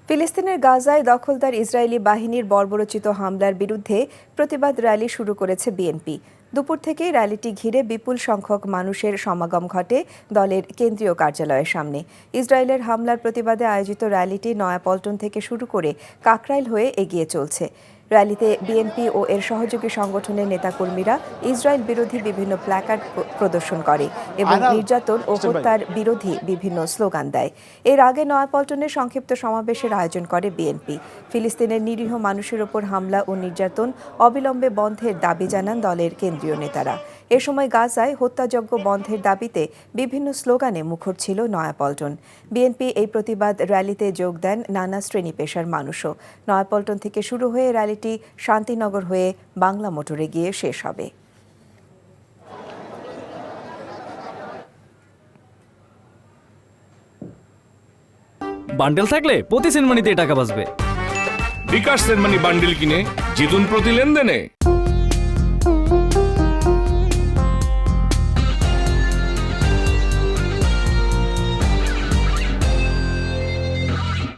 ফিলিস্তিনের গাজায় দখলদার ইসরায়েলি বাহিনীর বর্বরোচিত হামলার বিরুদ্ধে প্রতিবাদ র্যালি শুরু করেছে বিএনপি। দুপুর থেকেই র্যালিটি ঘিরে বিপুল সংখ্যক মানুষের সমাগম ঘটে দলের কেন্দ্রীয় কার্যালয়ের সামনে। ইসরায়েলের হামলার প্রতিবাদে আয়োজিত র্যালিটি নয়াপল্টন থেকে শুরু করে কাকরাইল হয়ে এগিয়ে চলছে। র্যালিতে বিএনপি ও এর সহযোগী সংগঠনের নেতাকর্মীরা ইসরায়েল বিরোধী বিভিন্ন প্ল্যাকার্ড প্রদর্শন করে এবং নির্যাতন ও হত্যার বিরোধী বিভিন্ন স্লোগান দেয়। এর আগে নয়াপল্টনে সংক্ষিপ্ত সমাবেশের আয়োজন করে বিএনপি। ফিলিস্তিনের নিরীহ মানুষের ওপর হামলা ও নির্যাতন অবিলম্বে বন্ধের দাবি জানান দলের কেন্দ্রীয় নেতারা। এ সময় গাজায় হত্যাযজ্ঞ বন্ধের দাবিতে বিভিন্ন স্লোগানে মুখর ছিল নয়াপল্টন। বিএনপি এই প্রতিবাদ র্যালিতে যোগ দেন নানা শ্রেণী পেশার মানুষও। নয়াপল্টন থেকে শুরু হয়ে র্যালিটি শান্তিনগর হয়ে বাংলা মোটরে গিয়ে শেষ হবে। বান্ডেল থাকলে প্রতি সেনমানিতে টাকা বাঁচবে। বিকাশ সেনমানি বান্ডেল কিনে জিতুন প্রতি লেনদেনে।